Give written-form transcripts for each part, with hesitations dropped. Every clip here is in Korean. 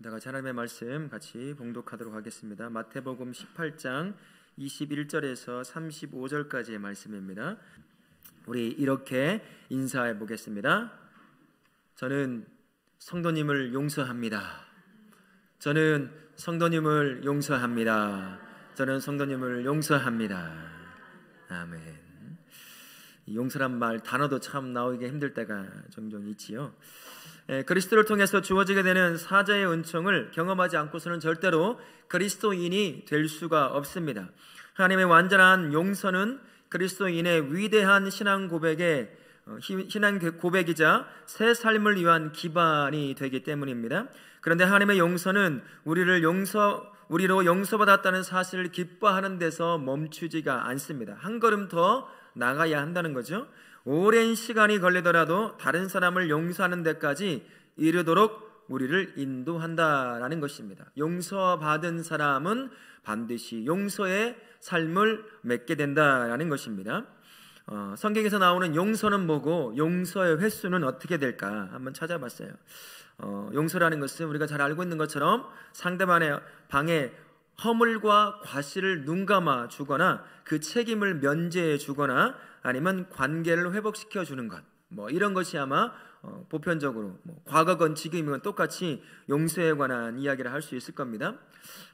내가 하나님의 말씀 같이 봉독하도록 하겠습니다. 마태복음 18장 21절에서 35절까지의 말씀입니다. 우리 이렇게 인사해 보겠습니다. 저는 성도님을 용서합니다. 저는 성도님을 용서합니다. 저는 성도님을 용서합니다. 아멘. 용서란 말 단어도 참 나오기가 힘들 때가 종종 있지요. 그리스도를 통해서 주어지게 되는 사자의 은총을 경험하지 않고서는 절대로 그리스도인이 될 수가 없습니다. 하나님의 완전한 용서는 그리스도인의 위대한 신앙 고백이자 새 삶을 위한 기반이 되기 때문입니다. 그런데 하나님의 용서는 우리로 용서받았다는 사실을 기뻐하는 데서 멈추지가 않습니다. 한 걸음 더 나가야 한다는 거죠. 오랜 시간이 걸리더라도 다른 사람을 용서하는 데까지 이르도록 우리를 인도한다라는 것입니다. 용서받은 사람은 반드시 용서의 삶을 맺게 된다라는 것입니다. 성경에서 나오는 용서는 뭐고 용서의 횟수는 어떻게 될까 한번 찾아봤어요. 용서라는 것은 우리가 잘 알고 있는 것처럼 상대방의 방에 허물과 과실을 눈감아 주거나 그 책임을 면제해 주거나 아니면 관계를 회복시켜 주는 것, 이런 것이 아마 보편적으로 과거건 지금이건 똑같이 용서에 관한 이야기를 할 수 있을 겁니다.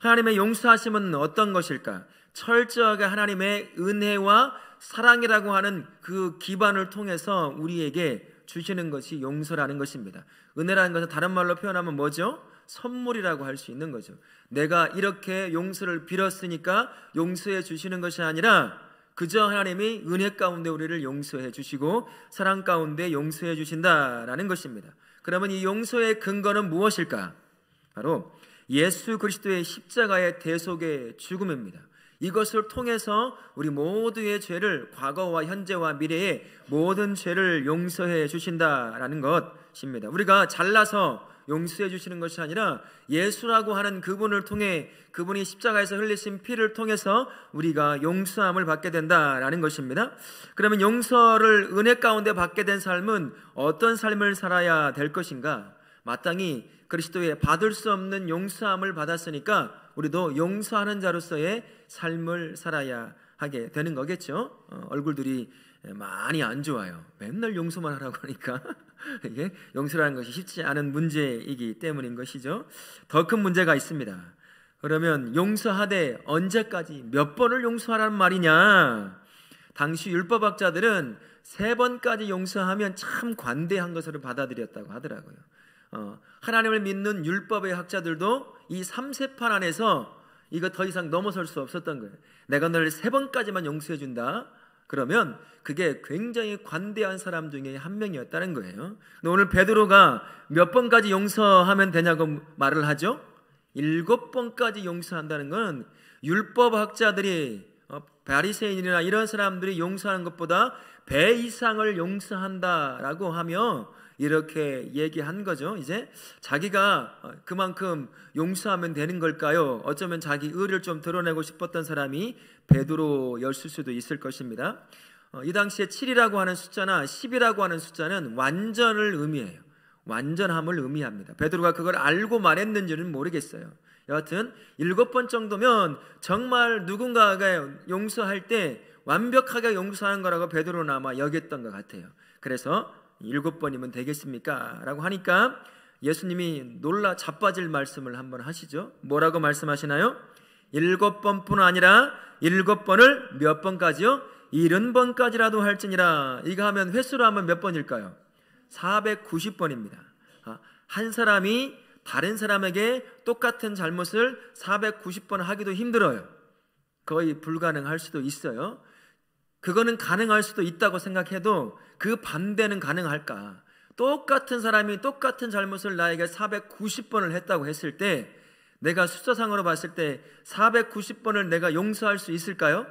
하나님의 용서하심은 어떤 것일까? 철저하게 하나님의 은혜와 사랑이라고 하는 그 기반을 통해서 우리에게 주시는 것이 용서라는 것입니다. 은혜라는 것은 다른 말로 표현하면 뭐죠? 선물이라고 할 수 있는 거죠. 내가 이렇게 용서를 빌었으니까 용서해 주시는 것이 아니라 그저 하나님이 은혜 가운데 우리를 용서해 주시고 사랑 가운데 용서해 주신다라는 것입니다. 그러면 이 용서의 근거는 무엇일까? 바로 예수 그리스도의 십자가의 대속의 죽음입니다. 이것을 통해서 우리 모두의 죄를, 과거와 현재와 미래의 모든 죄를 용서해 주신다라는 것입니다. 우리가 잘나서 용서해 주시는 것이 아니라 예수라고 하는 그분을 통해, 그분이 십자가에서 흘리신 피를 통해서 우리가 용서함을 받게 된다라는 것입니다. 그러면 용서를 은혜 가운데 받게 된 삶은 어떤 삶을 살아야 될 것인가? 마땅히 그리스도의 받을 수 없는 용서함을 받았으니까 우리도 용서하는 자로서의 삶을 살아야 하게 되는 거겠죠. 얼굴들이 많이 안 좋아요. 맨날 용서만 하라고 하니까 이게 용서라는 것이 쉽지 않은 문제이기 때문인 것이죠. 더 큰 문제가 있습니다. 그러면 용서하되 언제까지, 몇 번을 용서하라는 말이냐? 당시 율법학자들은 3번까지 용서하면 참 관대한 것으로 받아들였다고 하더라고요. 하나님을 믿는 율법의 학자들도 이 3세판 안에서 이거 더 이상 넘어설 수 없었던 거예요. 내가 너를 3번까지만 용서해 준다. 그러면 그게 굉장히 관대한 사람 중에 한 명이었다는 거예요. 근데 오늘 베드로가 몇 번까지 용서하면 되냐고 말을 하죠. 7번까지 용서한다는 건 율법학자들이 바리새인이나 이런 사람들이 용서하는 것보다 배 이상을 용서한다라고 하며 이렇게 얘기한 거죠. 이제 자기가 그만큼 용서하면 되는 걸까요? 어쩌면 자기 의를 좀 드러내고 싶었던 사람이 베드로였을 수도 있을 것입니다. 이 당시에 7이라고 하는 숫자나 10이라고 하는 숫자는 완전을 의미해요. 완전함을 의미합니다. 베드로가 그걸 알고 말했는지는 모르겠어요. 여하튼 7번 정도면 정말 누군가가 용서할 때 완벽하게 용서하는 거라고 베드로는 아마 여겼던 것 같아요. 그래서 7번이면 되겠습니까? 라고 하니까 예수님이 놀라 자빠질 말씀을 한번 하시죠. 뭐라고 말씀하시나요? 7번뿐 아니라 7번을 몇 번까지요? 70번까지라도 할지니라. 이거 하면 횟수로 하면 몇 번일까요? 490번입니다. 한 사람이 다른 사람에게 똑같은 잘못을 490번 하기도 힘들어요. 거의 불가능할 수도 있어요. 그거는 가능할 수도 있다고 생각해도 그 반대는 가능할까? 똑같은 사람이 똑같은 잘못을 나에게 490번을 했다고 했을 때 내가 숫자상으로 봤을 때 490번을 내가 용서할 수 있을까요?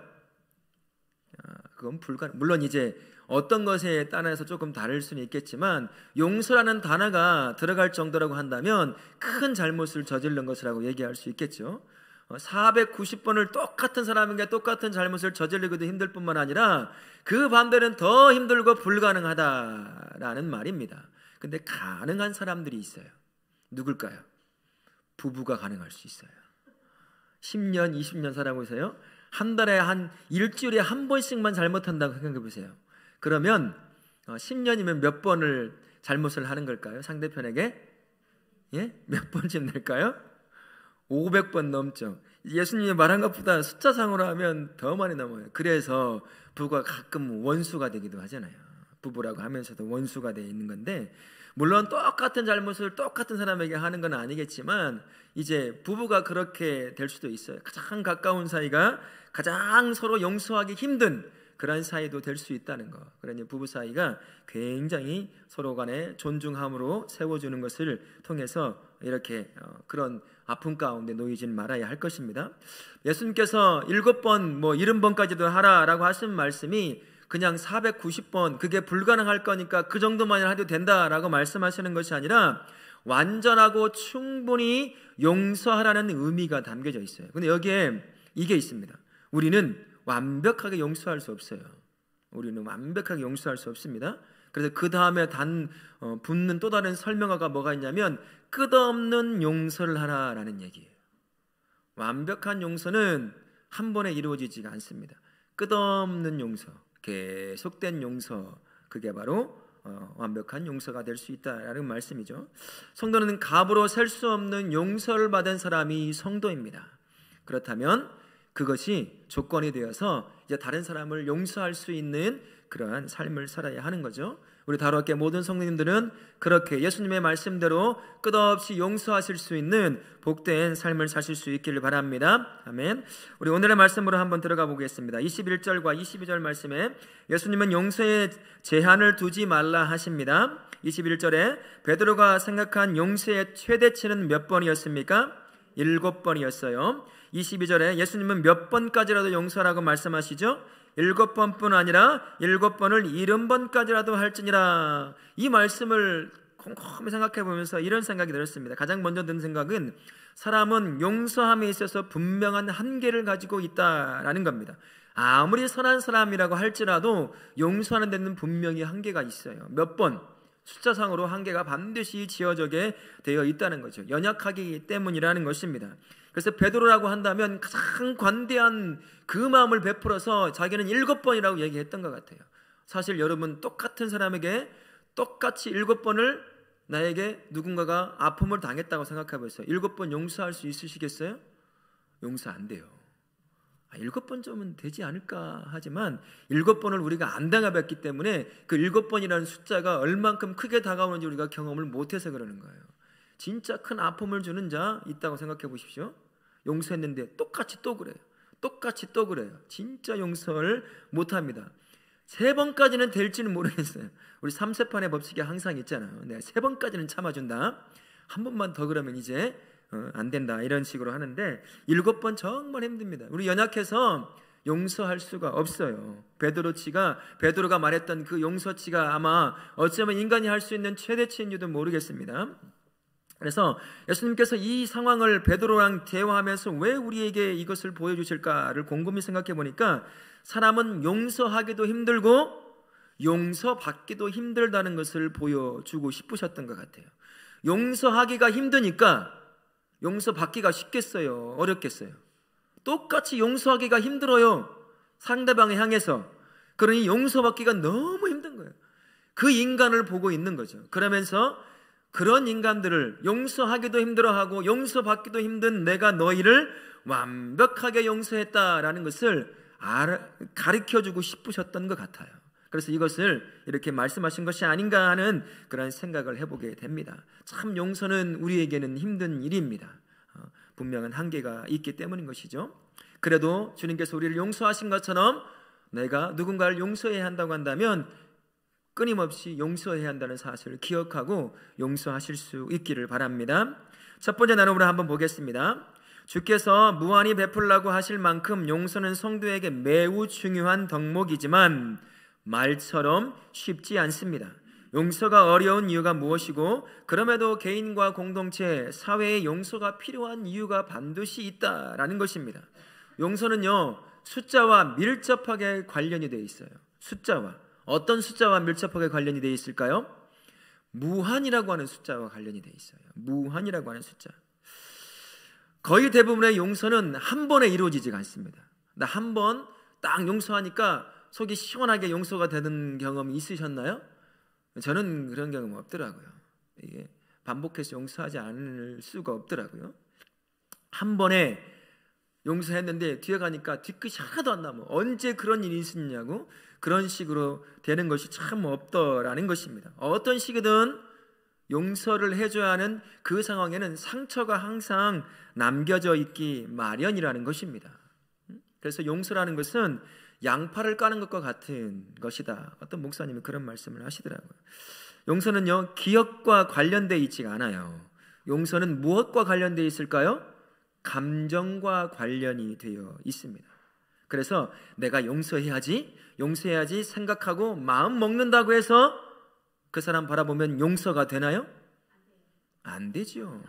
그건 불가능. 물론 이제 어떤 것에 따라서 조금 다를 수는 있겠지만 용서라는 단어가 들어갈 정도라고 한다면 큰 잘못을 저지른 것이라고 얘기할 수 있겠죠. 490번을 똑같은 사람에게 똑같은 잘못을 저지르기도 힘들 뿐만 아니라 그 반대는 더 힘들고 불가능하다라는 말입니다. 근데 가능한 사람들이 있어요. 누굴까요? 부부가 가능할 수 있어요. 10년, 20년 살아보세요. 한 달에 일주일에 한 번씩만 잘못한다고 생각해 보세요. 그러면 10년이면 몇 번을 잘못을 하는 걸까요? 상대편에게? 예? 몇 번쯤 될까요? 500번 넘죠. 예수님이 말한 것보다 숫자상으로 하면 더 많이 넘어요. 그래서 부부가 가끔 원수가 되기도 하잖아요. 부부라고 하면서도 원수가 되어 있는 건데, 물론 똑같은 잘못을 똑같은 사람에게 하는 건 아니겠지만 이제 부부가 그렇게 될 수도 있어요. 가장 가까운 사이가 가장 서로 용서하기 힘든 그런 사이도 될 수 있다는 거. 그러니 부부 사이가 굉장히 서로 간에 존중함으로 세워주는 것을 통해서 이렇게 그런 아픔 가운데 놓이진 말아야 할 것입니다. 예수님께서 7번 70번까지도 하라라고 하신 말씀이 그냥 490번 그게 불가능할 거니까 그 정도만 해도 된다라고 말씀하시는 것이 아니라 완전하고 충분히 용서하라는 의미가 담겨져 있어요. 근데 여기에 이게 있습니다. 우리는 완벽하게 용서할 수 없어요. 우리는 완벽하게 용서할 수 없습니다. 그래서 그 다음에 붙는 또 다른 설명어가 뭐가 있냐면 끝없는 용서를 하라라는 얘기예요. 완벽한 용서는 한 번에 이루어지지가 않습니다. 끝없는 용서, 계속된 용서, 그게 바로 완벽한 용서가 될 수 있다라는 말씀이죠. 성도는 값으로 셀 수 없는 용서를 받은 사람이 성도입니다. 그렇다면 그것이 조건이 되어서 이제 다른 사람을 용서할 수 있는 그러한 삶을 살아야 하는 거죠. 우리 다루었게 모든 성도님들은 그렇게 예수님의 말씀대로 끝없이 용서하실 수 있는 복된 삶을 사실 수 있기를 바랍니다. 아멘. 우리 오늘의 말씀으로 한번 들어가 보겠습니다. 21절과 22절 말씀에 예수님은 용서에 제한을 두지 말라 하십니다. 21절에 베드로가 생각한 용서의 최대치는 몇 번이었습니까? 7번이었어요. 22절에 예수님은 몇 번까지라도 용서라고 말씀하시죠? 7번뿐 아니라 7번을 70번까지라도 할지니라. 이 말씀을 곰곰이 생각해 보면서 이런 생각이 들었습니다. 가장 먼저 든 생각은 사람은 용서함에 있어서 분명한 한계를 가지고 있다라는 겁니다. 아무리 선한 사람이라고 할지라도 용서하는 데는 분명히 한계가 있어요. 몇 번, 숫자상으로 한계가 반드시 지어져게 되어 있다는 거죠. 연약하기 때문이라는 것입니다. 그래서 베드로라고 한다면 가장 관대한 그 마음을 베풀어서 자기는 7번이라고 얘기했던 것 같아요. 사실 여러분 똑같은 사람에게 똑같이 7번을 나에게 누군가가 아픔을 당했다고 생각해 보세요. 7번 용서할 수 있으시겠어요? 용서 안 돼요. 7번 정도는 되지 않을까 하지만 7번을 우리가 안 당해봤기 때문에 그 7번이라는 숫자가 얼만큼 크게 다가오는지 우리가 경험을 못해서 그러는 거예요. 진짜 큰 아픔을 주는 자 있다고 생각해 보십시오. 용서했는데 똑같이 또 그래요. 똑같이 또 그래요. 진짜 용서를 못합니다. 3번까지는 될지는 모르겠어요. 우리 3세판의 법칙이 항상 있잖아요. 내가 3번까지는 참아준다. 한 번만 더 그러면 이제 안 된다. 이런 식으로 하는데 7번 정말 힘듭니다. 우리 연약해서 용서할 수가 없어요. 베드로가 말했던 그 용서치가 아마 어쩌면 인간이 할 수 있는 최대치인지도 모르겠습니다. 그래서 예수님께서 이 상황을 베드로랑 대화하면서 왜 우리에게 이것을 보여주실까를 곰곰이 생각해 보니까 사람은 용서하기도 힘들고 용서받기도 힘들다는 것을 보여주고 싶으셨던 것 같아요. 용서하기가 힘드니까 용서받기가 쉽겠어요? 어렵겠어요? 똑같이 용서하기가 힘들어요. 상대방을 향해서. 그러니 용서받기가 너무 힘든 거예요. 그 인간을 보고 있는 거죠. 그러면서 그런 인간들을 용서하기도 힘들어하고 용서받기도 힘든 내가 너희를 완벽하게 용서했다라는 것을 가르쳐주고 싶으셨던 것 같아요. 그래서 이것을 이렇게 말씀하신 것이 아닌가 하는 그런 생각을 해보게 됩니다. 참 용서는 우리에게는 힘든 일입니다. 분명한 한계가 있기 때문인 것이죠. 그래도 주님께서 우리를 용서하신 것처럼 내가 누군가를 용서해야 한다고 한다면 끊임없이 용서해야 한다는 사실을 기억하고 용서하실 수 있기를 바랍니다. 첫 번째 나눔으로 한번 보겠습니다. 주께서 무한히 베풀라고 하실 만큼 용서는 성도에게 매우 중요한 덕목이지만 말처럼 쉽지 않습니다. 용서가 어려운 이유가 무엇이고 그럼에도 개인과 공동체, 사회에 용서가 필요한 이유가 반드시 있다라는 것입니다. 용서는요, 숫자와 밀접하게 관련이 되어 있어요. 어떤 숫자와 밀접하게 관련이 되어 있을까요? 무한이라고 하는 숫자와 관련이 되어 있어요. 무한이라고 하는 숫자. 거의 대부분의 용서는 한 번에 이루어지지가 않습니다. 나 한 번 딱 용서하니까 속이 시원하게 용서가 되는 경험이 있으셨나요? 저는 그런 경험 없더라고요. 이게 반복해서 용서하지 않을 수가 없더라고요. 한 번에 용서했는데 뒤에 가니까 뒤끝이 하나도 안 남아. 언제 그런 일이 있었냐고 그런 식으로 되는 것이 참 없더라는 것입니다. 어떤 식이든 용서를 해줘야 하는 그 상황에는 상처가 항상 남겨져 있기 마련이라는 것입니다. 그래서 용서라는 것은 양파를 까는 것과 같은 것이다. 어떤 목사님이 그런 말씀을 하시더라고요. 용서는요, 기억과 관련되어 있지가 않아요. 용서는 무엇과 관련되어 있을까요? 감정과 관련이 되어 있습니다. 그래서 내가 용서해야지 생각하고 마음 먹는다고 해서 그 사람 바라보면 용서가 되나요? 안 되죠.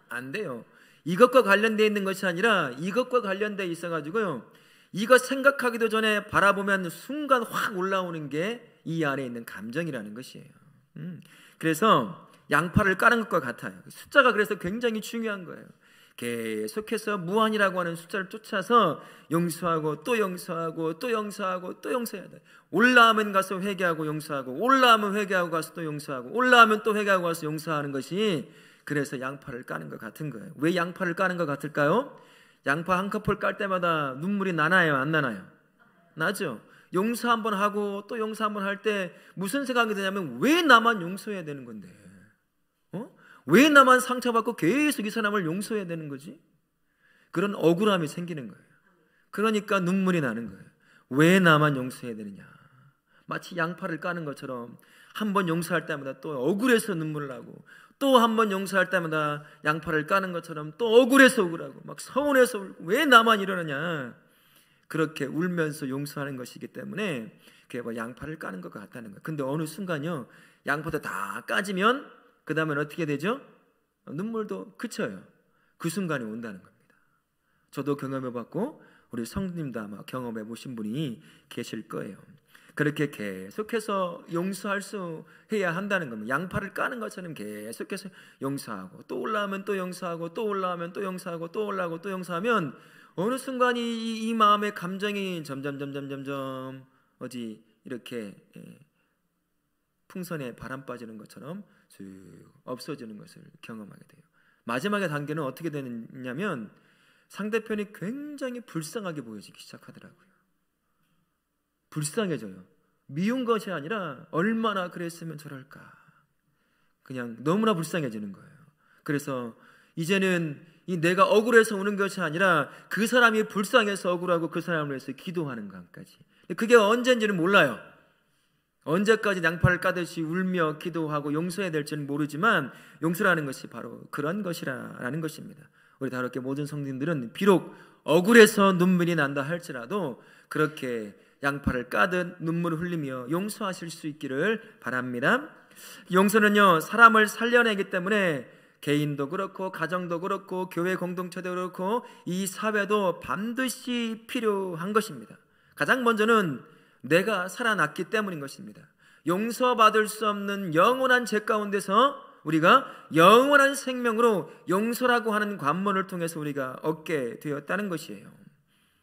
안 돼요. 이것과 관련되어 있는 것이 아니라 이것과 관련되어 있어가지고요, 이것 생각하기도 전에 바라보면 순간 확 올라오는 게 이 안에 있는 감정이라는 것이에요. 그래서 양파를 까는 것과 같아요. 숫자가 그래서 굉장히 중요한 거예요. 계속해서 무한이라고 하는 숫자를 쫓아서 용서하고 또 용서하고 또 용서하고 또 용서해야 돼. 올라오면 가서 회개하고 용서하고, 올라오면 회개하고 가서 또 용서하고, 올라오면 또 회개하고 가서 용서하는 것이, 그래서 양파를 까는 것 같은 거예요. 왜 양파를 까는 것 같을까요? 양파 한 컵을 깔 때마다 눈물이 나나요, 안 나나요? 나죠. 용서 한번 하고 또 용서 한번 할 때 무슨 생각이 드냐면, 왜 나만 용서해야 되는 건데? 왜 나만 상처받고 계속 이 사람을 용서해야 되는 거지? 그런 억울함이 생기는 거예요. 그러니까 눈물이 나는 거예요. 왜 나만 용서해야 되느냐? 마치 양파를 까는 것처럼 한 번 용서할 때마다 또 억울해서 눈물을 나고, 또 한 번 용서할 때마다 양파를 까는 것처럼 또 억울해서 억울하고 막 서운해서 울고, 왜 나만 이러느냐? 그렇게 울면서 용서하는 것이기 때문에 그게 뭐 양파를 까는 것 같다는 거예요. 근데 어느 순간요, 양파도 다 까지면 그 다음엔 어떻게 되죠? 눈물도 그쳐요. 그 순간이 온다는 겁니다. 저도 경험해봤고 우리 성도님도 아마 경험해보신 분이 계실 거예요. 그렇게 계속해서 용서할 수 해야 한다는 겁니다. 양파를 까는 것처럼 계속해서 용서하고, 또 올라오면 또 용서하고, 또 올라오면 또 용서하고, 또 올라오고 또 용서하면 어느 순간 이 마음의 감정이 점점 어디 이렇게 풍선에 바람 빠지는 것처럼 쭉 없어지는 것을 경험하게 돼요. 마지막의 단계는 어떻게 되느냐면, 상대편이 굉장히 불쌍하게 보여지기 시작하더라고요. 불쌍해져요. 미운 것이 아니라 얼마나 그랬으면 저럴까, 그냥 너무나 불쌍해지는 거예요. 그래서 이제는 내가 억울해서 우는 것이 아니라 그 사람이 불쌍해서 억울하고 그 사람을 위해서 기도하는 것까지. 그게 언제인지는 몰라요. 언제까지 양파를 까듯이 울며 기도하고 용서해야 될지는 모르지만, 용서라는 것이 바로 그런 것이라는 것입니다. 우리 다르게 모든 성도님들은 비록 억울해서 눈물이 난다 할지라도 그렇게 양파를 까듯 눈물을 흘리며 용서하실 수 있기를 바랍니다. 용서는요, 사람을 살려내기 때문에 개인도 그렇고 가정도 그렇고 교회 공동체도 그렇고 이 사회도 반드시 필요한 것입니다. 가장 먼저는 내가 살아났기 때문인 것입니다. 용서받을 수 없는 영원한 죄 가운데서 우리가 영원한 생명으로 용서라고 하는 관문을 통해서 우리가 얻게 되었다는 것이에요.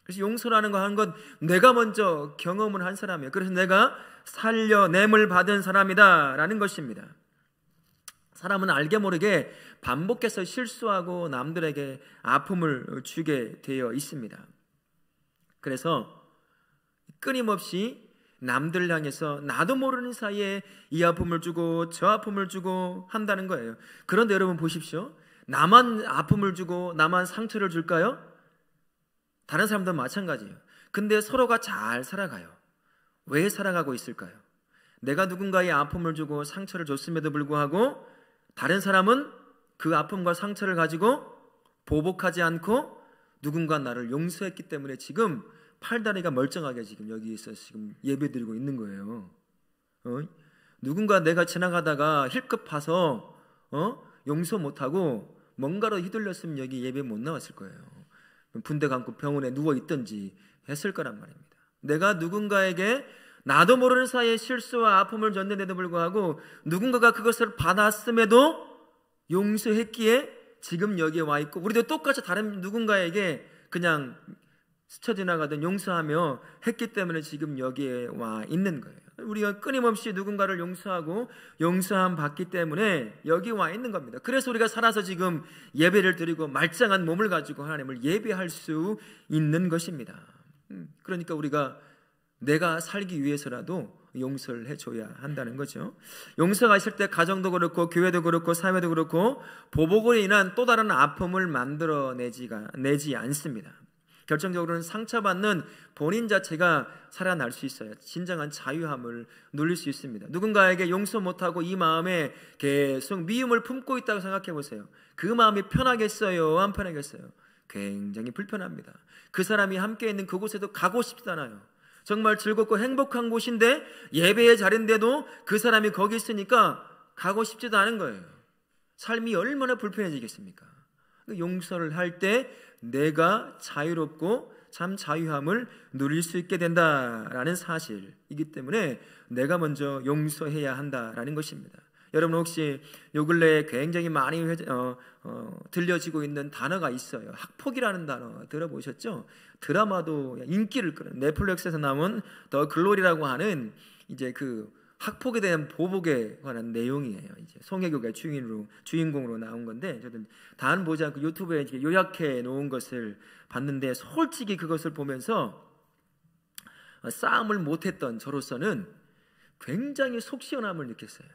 그래서 용서라는 거 하는 건 내가 먼저 경험을 한 사람이에요. 그래서 내가 살려냄을 받은 사람이다 라는 것입니다. 사람은 알게 모르게 반복해서 실수하고 남들에게 아픔을 주게 되어 있습니다. 그래서 끊임없이 남들 향해서 나도 모르는 사이에 이 아픔을 주고 저 아픔을 주고 한다는 거예요. 그런데 여러분 보십시오. 나만 아픔을 주고 나만 상처를 줄까요? 다른 사람도 마찬가지예요. 근데 서로가 잘 살아가요. 왜 살아가고 있을까요? 내가 누군가의 아픔을 주고 상처를 줬음에도 불구하고 다른 사람은 그 아픔과 상처를 가지고 보복하지 않고 누군가 나를 용서했기 때문에 지금 팔다리가 멀쩡하게 지금 여기에서 지금 예배드리고 있는 거예요. 누군가 내가 지나가다가 힐끗 파서 용서 못하고 뭔가로 휘둘렸으면 여기 예배 못 나왔을 거예요. 분대 감고 병원에 누워있든지 했을 거란 말입니다. 내가 누군가에게 나도 모르는 사이에 실수와 아픔을 줬는데도 불구하고 누군가가 그것을 받았음에도 용서했기에 지금 여기에 와 있고, 우리도 똑같이 다른 누군가에게 그냥 스쳐 지나가던 용서하며 했기 때문에 지금 여기에 와 있는 거예요. 우리가 끊임없이 누군가를 용서하고 용서함 받기 때문에 여기 와 있는 겁니다. 그래서 우리가 살아서 지금 예배를 드리고 말짱한 몸을 가지고 하나님을 예배할 수 있는 것입니다. 그러니까 우리가 내가 살기 위해서라도 용서를 해줘야 한다는 거죠. 용서가 있을 때 가정도 그렇고 교회도 그렇고 사회도 그렇고 보복으로 인한 또 다른 아픔을 만들어내지 않습니다. 결정적으로는 상처받는 본인 자체가 살아날 수 있어요. 진정한 자유함을 누릴 수 있습니다. 누군가에게 용서 못하고 이 마음에 계속 미움을 품고 있다고 생각해 보세요. 그 마음이 편하겠어요? 안 편하겠어요? 굉장히 불편합니다. 그 사람이 함께 있는 그곳에도 가고 싶지 않아요. 정말 즐겁고 행복한 곳인데, 예배의 자리인데도 그 사람이 거기 있으니까 가고 싶지도 않은 거예요. 삶이 얼마나 불편해지겠습니까? 용서를 할 때 내가 자유롭고 참 자유함을 누릴 수 있게 된다라는 사실이기 때문에 내가 먼저 용서해야 한다라는 것입니다. 여러분 혹시 요 근래에 굉장히 많이 들려지고 있는 단어가 있어요. 학폭이라는 단어 들어보셨죠? 드라마도 인기를 끄는 넷플릭스에서 나온 더 글로리라고 하는 이제 그 학폭에 대한 보복에 관한 내용이에요. 이제 송혜교가 주인공으로 나온 건데, 저도 단 보지 않고 유튜브에 이렇게 요약해 놓은 것을 봤는데, 솔직히 그것을 보면서 싸움을 못했던 저로서는 굉장히 속 시원함을 느꼈어요.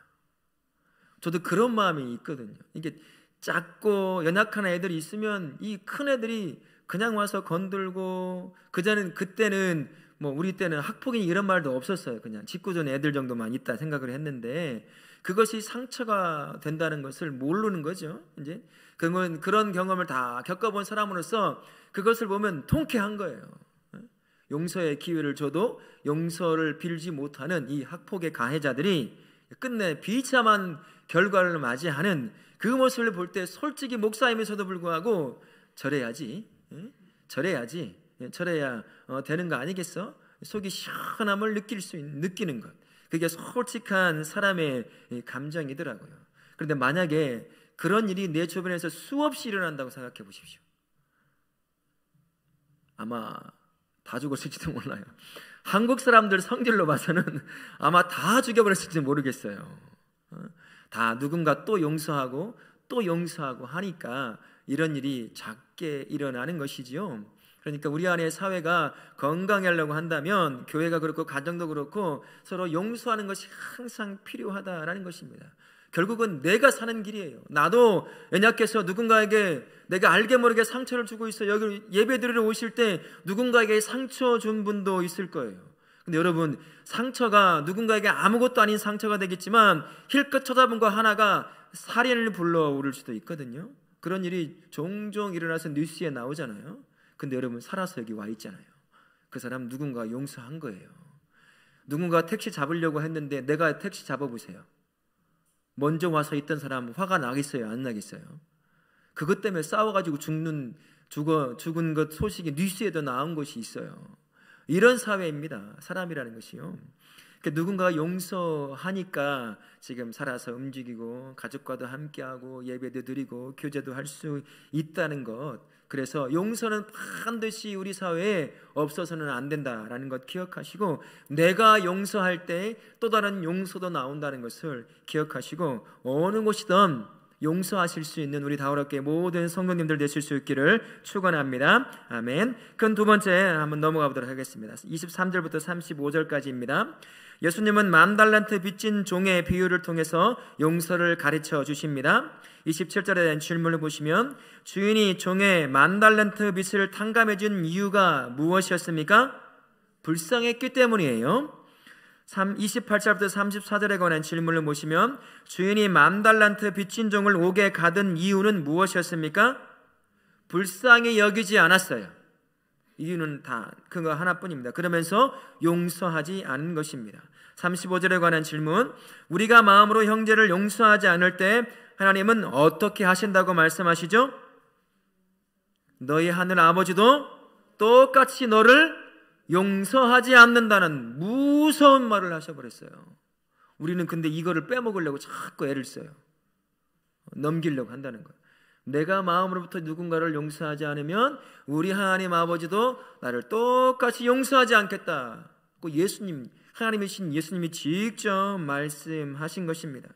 저도 그런 마음이 있거든요. 이게 작고 연약한 애들이 있으면 이 큰 애들이 그냥 와서 건들고, 그때는 뭐 우리 때는 학폭이 이런 말도 없었어요. 그냥 짓궂은 애들 정도만 있다 생각을 했는데, 그것이 상처가 된다는 것을 모르는 거죠. 이제 그런 경험을 다 겪어본 사람으로서 그것을 보면 통쾌한 거예요. 용서의 기회를 줘도 용서를 빌지 못하는 이 학폭의 가해자들이 끝내 비참한 결과를 맞이하는 그 모습을 볼 때 솔직히 목사임에서도 불구하고 저래야 되는 거 아니겠어? 속이 시원함을 느끼는 것, 그게 솔직한 사람의 감정이더라고요. 그런데 만약에 그런 일이 내 주변에서 수없이 일어난다고 생각해 보십시오. 아마 다 죽었을지도 몰라요. 한국 사람들 성질로 봐서는 아마 다 죽여버렸을지 모르겠어요. 다 누군가 또 용서하고 하니까 이런 일이 작게 일어나는 것이지요. 그러니까 우리 안에 사회가 건강하려고 한다면 교회가 그렇고 가정도 그렇고 서로 용서하는 것이 항상 필요하다라는 것입니다. 결국은 내가 사는 길이에요. 나도 연약해서 누군가에게 내가 알게 모르게 상처를 주고 있어요. 여기 예배드리러 오실 때 누군가에게 상처 준 분도 있을 거예요. 근데 여러분, 상처가 누군가에게 아무것도 아닌 상처가 되겠지만 힐끗 쳐다본 거 하나가 살인을 불러오를 수도 있거든요. 그런 일이 종종 일어나서 뉴스에 나오잖아요. 근데 여러분, 살아서 여기 와 있잖아요. 그 사람 누군가 용서한 거예요. 누군가 택시 잡으려고 했는데 내가 택시 잡아보세요. 먼저 와서 있던 사람 화가 나겠어요? 안 나겠어요? 그것 때문에 싸워가지고 죽은 것 소식이 뉴스에도 나온 것이 있어요. 이런 사회입니다. 사람이라는 것이요. 누군가가 용서하니까 지금 살아서 움직이고 가족과도 함께하고 예배도 드리고 교제도 할 수 있다는 것. 그래서 용서는 반드시 우리 사회에 없어서는 안 된다라는 것 기억하시고, 내가 용서할 때 또 다른 용서도 나온다는 것을 기억하시고, 어느 곳이든 용서하실 수 있는 우리 다우락교회 모든 성도님들 되실 수 있기를 축원합니다. 아멘. 그럼 두 번째 한번 넘어가 보도록 하겠습니다. 23절부터 35절까지입니다. 예수님은 10,000달란트 빚진 종의 비유를 통해서 용서를 가르쳐 주십니다. 27절에 대한 질문을 보시면, 주인이 종의 10,000달란트 빚을 탕감해 준 이유가 무엇이었습니까? 불쌍했기 때문이에요. 28절부터 34절에 관한 질문을 보시면, 주인이 10,000달란트 빚진 종을 옥에 가둔 이유는 무엇이었습니까? 불쌍히 여기지 않았어요. 이유는 다 그거 하나뿐입니다. 그러면서 용서하지 않은 것입니다. 35절에 관한 질문, 우리가 마음으로 형제를 용서하지 않을 때 하나님은 어떻게 하신다고 말씀하시죠? 너희 하늘 아버지도 똑같이 너를 용서하지 않는다는 무서운 말을 하셔버렸어요. 우리는 근데 이거를 빼먹으려고 자꾸 애를 써요. 넘기려고 한다는 거예요. 내가 마음으로부터 누군가를 용서하지 않으면 우리 하나님 아버지도 나를 똑같이 용서하지 않겠다. 하나님이신 예수님이 직접 말씀하신 것입니다.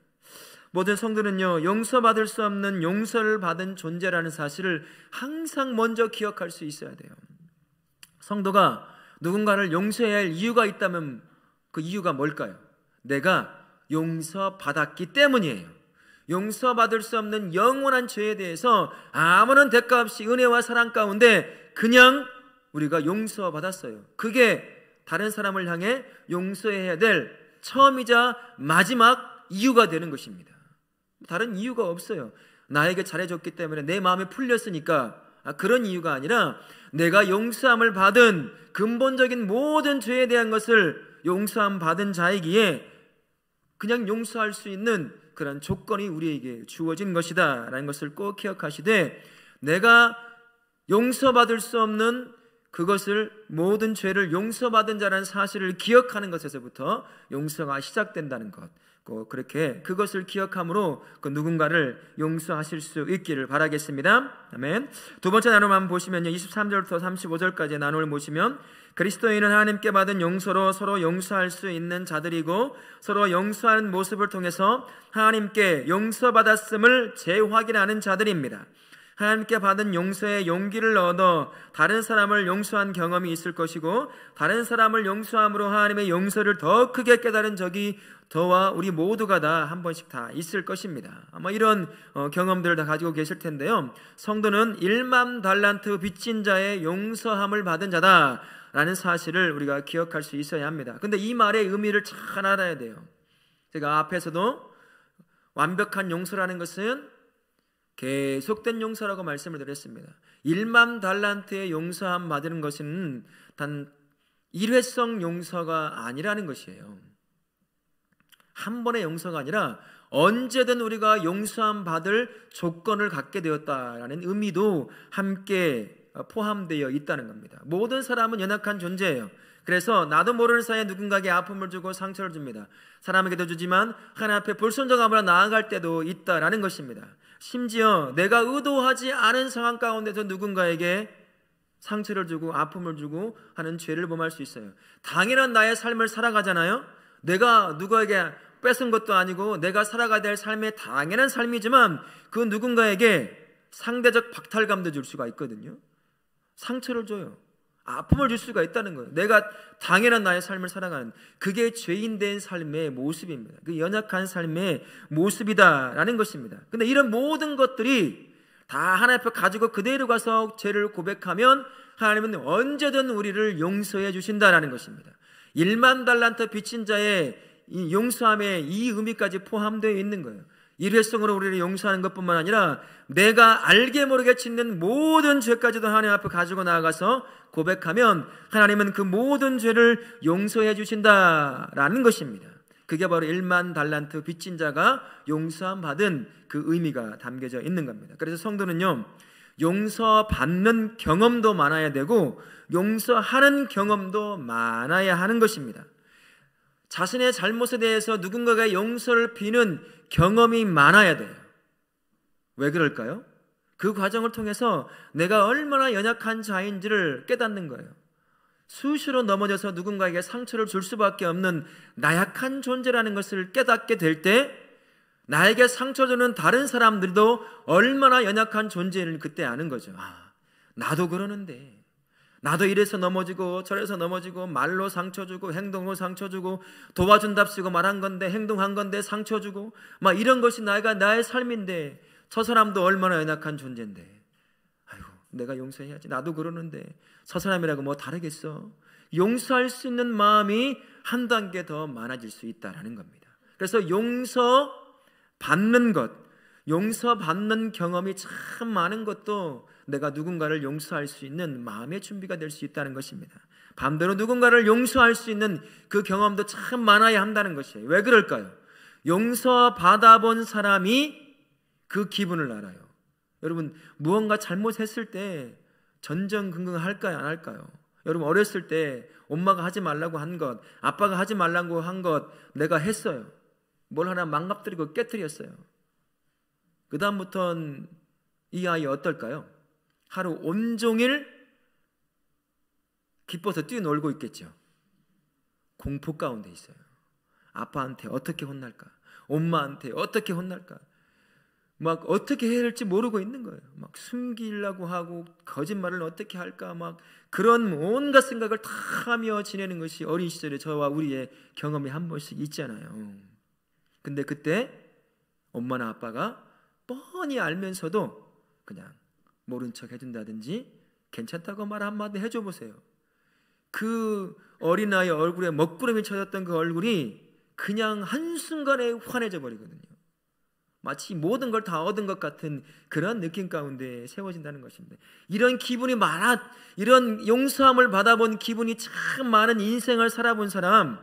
모든 성도는요, 용서받을 수 없는 용서를 받은 존재라는 사실을 항상 먼저 기억할 수 있어야 돼요. 성도가 누군가를 용서해야 할 이유가 있다면 그 이유가 뭘까요? 내가 용서받았기 때문이에요. 용서받을 수 없는 영원한 죄에 대해서 아무런 대가 없이 은혜와 사랑 가운데 그냥 우리가 용서받았어요. 그게 다른 사람을 향해 용서해야 될 처음이자 마지막 이유가 되는 것입니다. 다른 이유가 없어요. 나에게 잘해줬기 때문에 내 마음이 풀렸으니까, 그런 이유가 아니라 내가 용서함을 받은 근본적인 모든 죄에 대한 것을 용서함 받은 자이기에 그냥 용서할 수 있는 그런 조건이 우리에게 주어진 것이다 라는 것을 꼭 기억하시되, 내가 용서받을 수 없는 그것을, 모든 죄를 용서받은 자라는 사실을 기억하는 것에서부터 용서가 시작된다는 것, 꼭 그렇게 그것을 기억함으로 그 누군가를 용서하실 수 있기를 바라겠습니다. 아멘. 두 번째 나눔 한번 보시면요, 23절부터 35절까지 나눔을 보시면, 그리스도인은 하나님께 받은 용서로 서로 용서할 수 있는 자들이고, 서로 용서하는 모습을 통해서 하나님께 용서받았음을 재확인하는 자들입니다. 하나님께 받은 용서의 용기를 얻어 다른 사람을 용서한 경험이 있을 것이고, 다른 사람을 용서함으로 하나님의 용서를 더 크게 깨달은 적이 저와 우리 모두가 다 한 번씩 다 있을 것입니다. 아마 이런 경험들을 다 가지고 계실 텐데요, 성도는 1만 달란트 빚진 자의 용서함을 받은 자다 라는 사실을 우리가 기억할 수 있어야 합니다. 근데 이 말의 의미를 잘 알아야 돼요. 제가 앞에서도 완벽한 용서라는 것은 계속된 용서라고 말씀을 드렸습니다. 1만 달란트의 용서함 받는 것은 단 일회성 용서가 아니라는 것이에요. 한 번의 용서가 아니라 언제든 우리가 용서함 받을 조건을 갖게 되었다라는 의미도 함께 포함되어 있다는 겁니다. 모든 사람은 연약한 존재예요. 그래서 나도 모르는 사이에 누군가에게 아픔을 주고 상처를 줍니다. 사람에게도 주지만 하나님 앞에 불순종함으로 나아갈 때도 있다라는 것입니다. 심지어 내가 의도하지 않은 상황 가운데서 누군가에게 상처를 주고 아픔을 주고 하는 죄를 범할 수 있어요. 당연한 나의 삶을 살아가잖아요. 내가 누구에게 뺏은 것도 아니고 내가 살아가야 될 삶의 당연한 삶이지만, 그 누군가에게 상대적 박탈감도 줄 수가 있거든요. 상처를 줘요. 아픔을 줄 수가 있다는 거예요. 내가 당연한 나의 삶을 살아가는, 그게 죄인된 삶의 모습입니다. 그 연약한 삶의 모습이다라는 것입니다. 근데 이런 모든 것들이 다 하나님 앞에 가지고 그대로 가서 죄를 고백하면 하나님은 언제든 우리를 용서해 주신다라는 것입니다. 1만 달란트 빚진 자의 이 용서함에 이 의미까지 포함되어 있는 거예요. 일회성으로 우리를 용서하는 것뿐만 아니라 내가 알게 모르게 짓는 모든 죄까지도 하나님 앞에 가지고 나아가서 고백하면 하나님은 그 모든 죄를 용서해 주신다라는 것입니다. 그게 바로 1만 달란트 빚진 자가 용서함 받은 그 의미가 담겨져 있는 겁니다. 그래서 성도는요, 용서받는 경험도 많아야 되고 용서하는 경험도 많아야 하는 것입니다. 자신의 잘못에 대해서 누군가가 용서를 비는 경험이 많아야 돼요. 왜 그럴까요? 그 과정을 통해서 내가 얼마나 연약한 자인지를 깨닫는 거예요. 수시로 넘어져서 누군가에게 상처를 줄 수밖에 없는 나약한 존재라는 것을 깨닫게 될 때, 나에게 상처 주는 다른 사람들도 얼마나 연약한 존재를 그때 아는 거죠. 나도 그러는데, 나도 이래서 넘어지고 저래서 넘어지고, 말로 상처 주고 행동으로 상처 주고, 도와준답시고 말한 건데 행동한 건데 상처 주고, 막 이런 것이 나의 삶인데, 저 사람도 얼마나 연약한 존재인데, 아이고 내가 용서해야지, 나도 그러는데 저 사람이라고 뭐 다르겠어. 용서할 수 있는 마음이 한 단계 더 많아질 수 있다라는 겁니다. 그래서 용서받는 것, 용서받는 경험이 참 많은 것도 내가 누군가를 용서할 수 있는 마음의 준비가 될 수 있다는 것입니다. 반대로 누군가를 용서할 수 있는 그 경험도 참 많아야 한다는 것이에요. 왜 그럴까요? 용서받아본 사람이 그 기분을 알아요. 여러분, 무언가 잘못했을 때 전전긍긍할까요, 안 할까요? 여러분, 어렸을 때 엄마가 하지 말라고 한 것, 아빠가 하지 말라고 한 것 내가 했어요. 뭘 하나 망가뜨리고 깨뜨렸어요. 그 다음부터는 이 아이 어떨까요? 하루 온종일 기뻐서 뛰어놀고 있겠죠. 공포 가운데 있어요. 아빠한테 어떻게 혼날까? 엄마한테 어떻게 혼날까? 막 어떻게 해야 할지 모르고 있는 거예요. 막 숨기려고 하고 거짓말을 어떻게 할까? 막 그런 온갖 생각을 다 하며 지내는 것이 어린 시절에 저와 우리의 경험이 한 번씩 있잖아요. 근데 그때 엄마나 아빠가 뻔히 알면서도 그냥 모른 척 해준다든지 괜찮다고 말 한마디 해줘 보세요. 그 어린아이 얼굴에 먹구름이 쳐졌던 그 얼굴이 그냥 한순간에 환해져 버리거든요. 마치 모든 걸 다 얻은 것 같은 그런 느낌 가운데 세워진다는 것입니다. 이런 기분이 이런 용서함을 받아본 기분이 참 많은 인생을 살아본 사람,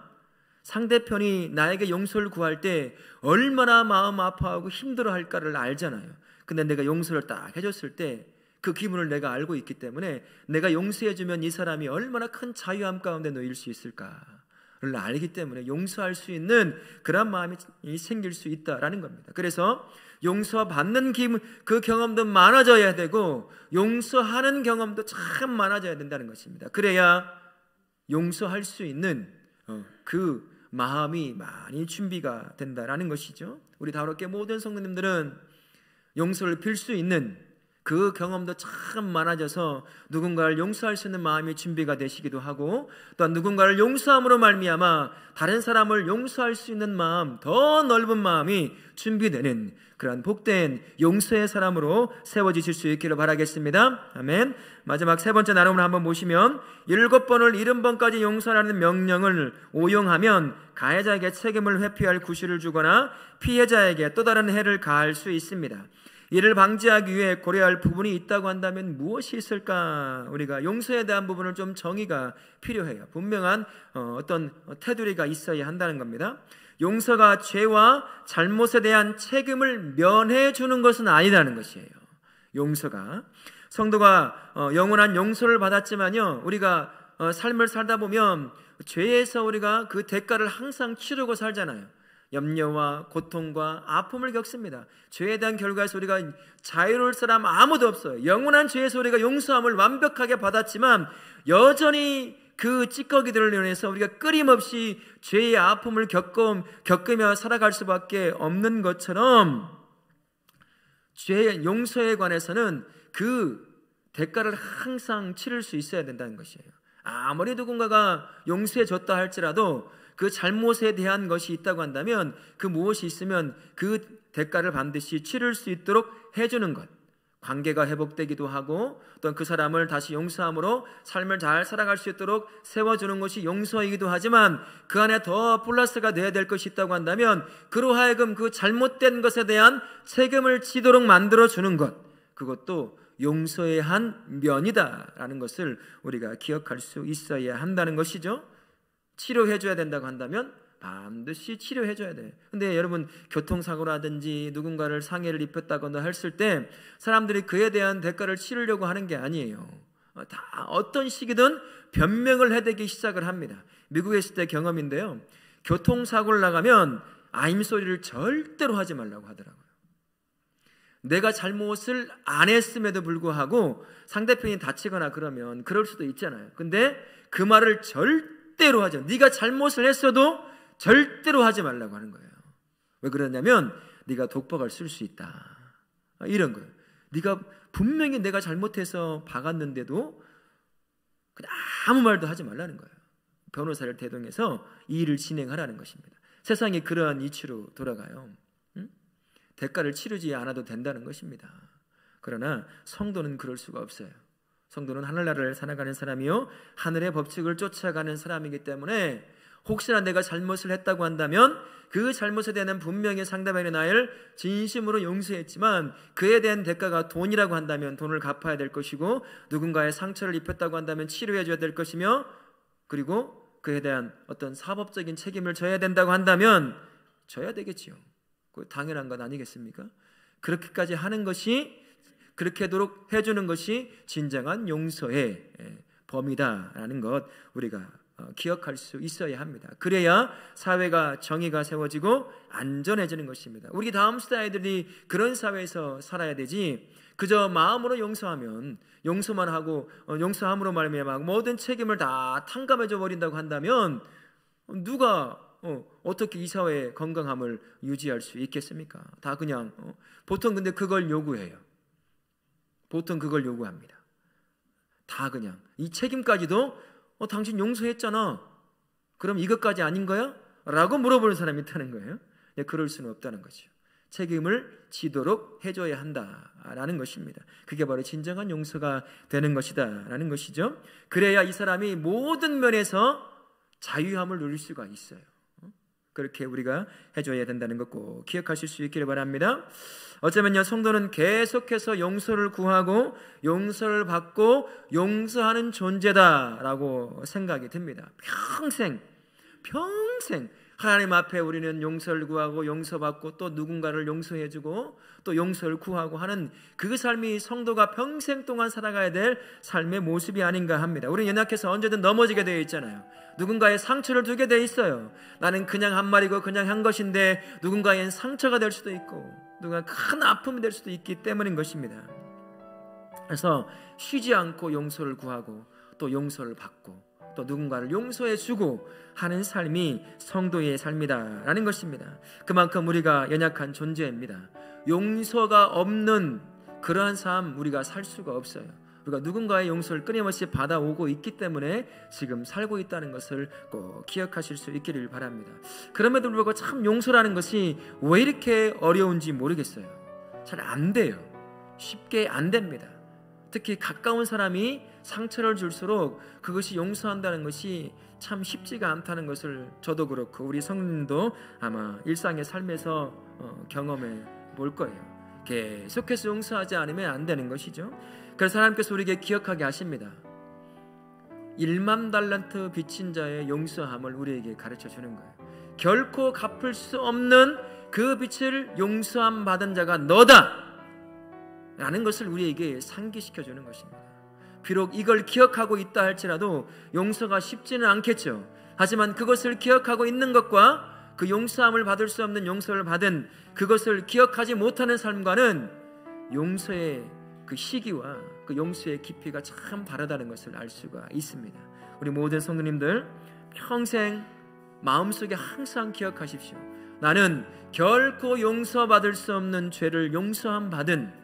상대편이 나에게 용서를 구할 때 얼마나 마음 아파하고 힘들어할까를 알잖아요. 근데 내가 용서를 딱 해줬을 때 그 기분을 내가 알고 있기 때문에 내가 용서해주면 이 사람이 얼마나 큰 자유함 가운데 놓일 수 있을까를 알기 때문에 용서할 수 있는 그런 마음이 생길 수 있다라는 겁니다. 그래서 용서받는 기분, 그 경험도 많아져야 되고 용서하는 경험도 참 많아져야 된다는 것입니다. 그래야 용서할 수 있는 그 마음이 많이 준비가 된다라는 것이죠. 우리 다롭게 모든 성도님들은 용서를 빌 수 있는 그 경험도 참 많아져서 누군가를 용서할 수 있는 마음이 준비가 되시기도 하고, 또한 누군가를 용서함으로 말미암아 다른 사람을 용서할 수 있는 마음, 더 넓은 마음이 준비되는 그러한 복된 용서의 사람으로 세워지실 수 있기를 바라겠습니다. 아멘. 마지막 세 번째 나눔을 한번 보시면 7번을 70번까지 용서하라는 명령을 오용하면 가해자에게 책임을 회피할 구실을 주거나 피해자에게 또 다른 해를 가할 수 있습니다. 이를 방지하기 위해 고려할 부분이 있다고 한다면 무엇이 있을까? 우리가 용서에 대한 부분을 좀 정의가 필요해요. 분명한 어떤 테두리가 있어야 한다는 겁니다. 용서가 죄와 잘못에 대한 책임을 면해 주는 것은 아니라는 것이에요. 용서가 성도가 영원한 용서를 받았지만요, 우리가 삶을 살다 보면 죄에서 우리가 그 대가를 항상 치르고 살잖아요. 염려와 고통과 아픔을 겪습니다. 죄에 대한 결과에서 우리가 자유로울 사람 아무도 없어요. 영원한 죄에서 우리가 용서함을 완벽하게 받았지만 여전히 그 찌꺼기들을 인해서 우리가 끊임없이 죄의 아픔을 겪으며 살아갈 수밖에 없는 것처럼 죄의 용서에 관해서는 그 대가를 항상 치를 수 있어야 된다는 것이에요. 아무리 누군가가 용서해 줬다 할지라도 그 잘못에 대한 것이 있다고 한다면 그 무엇이 있으면 그 대가를 반드시 치를 수 있도록 해주는 것, 관계가 회복되기도 하고 또한 그 사람을 다시 용서함으로 삶을 잘 살아갈 수 있도록 세워주는 것이 용서이기도 하지만 그 안에 더 플러스가 되어야 될 것이 있다고 한다면 그로 하여금 그 잘못된 것에 대한 책임을 지도록 만들어주는 것, 그것도 용서의 한 면이다라는 것을 우리가 기억할 수 있어야 한다는 것이죠. 치료해줘야 된다고 한다면 반드시 치료해줘야 돼요. 근데 여러분, 교통사고라든지 누군가를 상해를 입혔다거나 했을 때 사람들이 그에 대한 대가를 치르려고 하는 게 아니에요. 다 어떤 시기든 변명을 해대기 시작을 합니다. 미국에 있을 때 경험인데요, 교통사고를 나가면 아임소리를 절대로 하지 말라고 하더라고요. 내가 잘못을 안 했음에도 불구하고 상대편이 다치거나 그러면 그럴 수도 있잖아요. 근데 그 말을 절대로 하죠. 네가 잘못을 했어도 절대로 하지 말라고 하는 거예요. 왜 그러냐면 네가 독박을 쓸 수 있다, 이런 거예요. 네가 분명히 내가 잘못해서 박았는데도 그냥 아무 말도 하지 말라는 거예요. 변호사를 대동해서 이 일을 진행하라는 것입니다. 세상이 그러한 이치로 돌아가요. 대가를 치르지 않아도 된다는 것입니다. 그러나 성도는 그럴 수가 없어요. 성도는 하늘나라를 살아가는 사람이요, 하늘의 법칙을 쫓아가는 사람이기 때문에 혹시나 내가 잘못을 했다고 한다면 그 잘못에 대한 분명히 상대방의 나를 진심으로 용서했지만 그에 대한 대가가 돈이라고 한다면 돈을 갚아야 될 것이고, 누군가의 상처를 입혔다고 한다면 치료해줘야 될 것이며, 그리고 그에 대한 어떤 사법적인 책임을 져야 된다고 한다면 져야 되겠지요. 당연한 것 아니겠습니까? 그렇게까지 하는 것이, 그렇게 해주는 것이 진정한 용서의 범위다라는 것 우리가 기억할 수 있어야 합니다. 그래야 사회가 정의가 세워지고 안전해지는 것입니다. 우리 다음 세대들이 그런 사회에서 살아야 되지, 그저 마음으로 용서하면, 용서만 하고 용서함으로 말미암아 모든 책임을 다 탕감해줘 버린다고 한다면 누가 어떻게 이 사회의 건강함을 유지할 수 있겠습니까? 다 그냥 보통 근데 그걸 요구해요. 보통 그걸 요구합니다. 다 그냥 이 책임까지도 당신 용서했잖아, 그럼 이것까지 아닌 거야? 라고 물어보는 사람이 있다는 거예요. 그럴 수는 없다는 거죠. 책임을 지도록 해줘야 한다라는 것입니다. 그게 바로 진정한 용서가 되는 것이다라는 것이죠. 그래야 이 사람이 모든 면에서 자유함을 누릴 수가 있어요. 그렇게 우리가 해줘야 된다는 것 꼭 기억하실 수 있기를 바랍니다. 어쩌면요, 성도는 계속해서 용서를 구하고 용서를 받고 용서하는 존재다라고 생각이 듭니다. 평생 하나님 앞에 우리는 용서를 구하고 용서받고 또 누군가를 용서해주고 또 용서를 구하고 하는 그 삶이 성도가 평생 동안 살아가야 될 삶의 모습이 아닌가 합니다. 우리는 연약해서 언제든 넘어지게 되어 있잖아요. 누군가의 상처를 주게 되어 있어요. 나는 그냥 한 말이고 그냥 한 것인데 누군가엔 상처가 될 수도 있고 누군가 큰 아픔이 될 수도 있기 때문인 것입니다. 그래서 쉬지 않고 용서를 구하고 또 용서를 받고 또 누군가를 용서해주고 하는 삶이 성도의 삶이다라는 것입니다. 그만큼 우리가 연약한 존재입니다. 용서가 없는 그러한 삶 우리가 살 수가 없어요. 우리가 누군가의 용서를 끊임없이 받아오고 있기 때문에 지금 살고 있다는 것을 꼭 기억하실 수 있기를 바랍니다. 그럼에도 불구하고 참 용서라는 것이 왜 이렇게 어려운지 모르겠어요. 잘 안 돼요. 쉽게 안 됩니다. 특히 가까운 사람이 상처를 줄수록 그것이 용서한다는 것이 참 쉽지가 않다는 것을 저도 그렇고 우리 성도님도 아마 일상의 삶에서 경험해 볼 거예요. 계속해서 용서하지 않으면 안 되는 것이죠. 그래서 하나님께서 우리에게 기억하게 하십니다. 1만 달란트 빚진 자의 용서함을 우리에게 가르쳐 주는 거예요. 결코 갚을 수 없는 그 빚을 용서함 받은 자가 너다 라는 것을 우리에게 상기시켜 주는 것입니다. 비록 이걸 기억하고 있다 할지라도 용서가 쉽지는 않겠죠. 하지만 그것을 기억하고 있는 것과 그 용서함을 받을 수 없는 용서를 받은 그것을 기억하지 못하는 삶과는 용서의 그 시기와 그 용서의 깊이가 참 다르다는 것을 알 수가 있습니다. 우리 모든 성도님들 평생 마음속에 항상 기억하십시오. 나는 결코 용서받을 수 없는 죄를 용서함 받은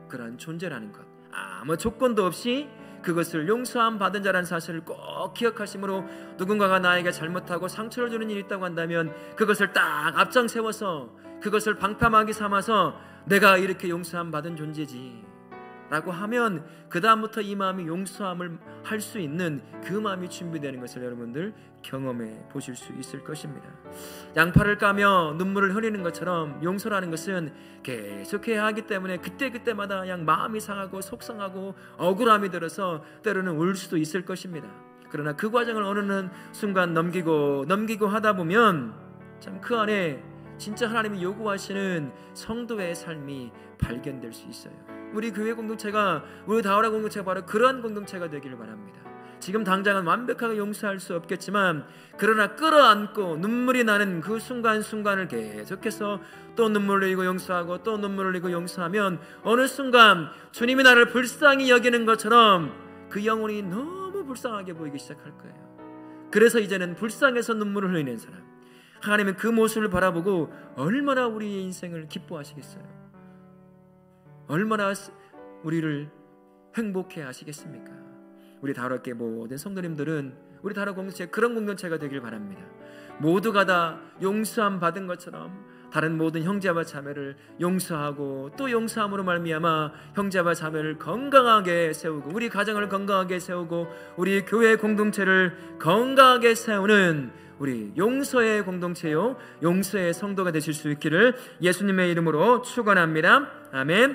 그런 존재라는 것, 아무 조건도 없이 그것을 용서함 받은 자라는 사실을 꼭 기억하심으로 누군가가 나에게 잘못하고 상처를 주는 일이 있다고 한다면 그것을 딱 앞장 세워서 그것을 방패막이 삼아서 내가 이렇게 용서함 받은 존재지 라고 하면 그 다음부터 이 마음이 용서함을 할 수 있는 그 마음이 준비되는 것을 여러분들 경험해 보실 수 있을 것입니다. 양파를 까며 눈물을 흘리는 것처럼 용서라는 것은 계속해야 하기 때문에 그때마다 그냥 마음이 상하고 속상하고 억울함이 들어서 때로는 울 수도 있을 것입니다. 그러나 그 과정을 어느 순간 넘기고 하다 보면 참 그 안에 진짜 하나님이 요구하시는 성도의 삶이 발견될 수 있어요. 우리 교회 공동체가, 우리 다오라 공동체가 바로 그러한 공동체가 되기를 바랍니다. 지금 당장은 완벽하게 용서할 수 없겠지만 그러나 끌어안고 눈물이 나는 그 순간순간을 계속해서 또 눈물을 흘리고 용서하고 또 눈물을 흘리고 용서하면 어느 순간 주님이 나를 불쌍히 여기는 것처럼 그 영혼이 너무 불쌍하게 보이기 시작할 거예요. 그래서 이제는 불쌍해서 눈물을 흘리는 사람, 하나님은 그 모습을 바라보고 얼마나 우리의 인생을 기뻐하시겠어요. 얼마나 우리를 행복해 하시겠습니까? 우리 다락계 모든 성도님들은 우리 다락 공동체 그런 공동체가 되길 바랍니다. 모두가 다 용서함 받은 것처럼 다른 모든 형제와 자매를 용서하고 또 용서함으로 말미암아 형제와 자매를 건강하게 세우고 우리 가정을 건강하게 세우고 우리 교회 공동체를 건강하게 세우는 우리 용서의 공동체요 용서의 성도가 되실 수 있기를 예수님의 이름으로 축원합니다. 아멘.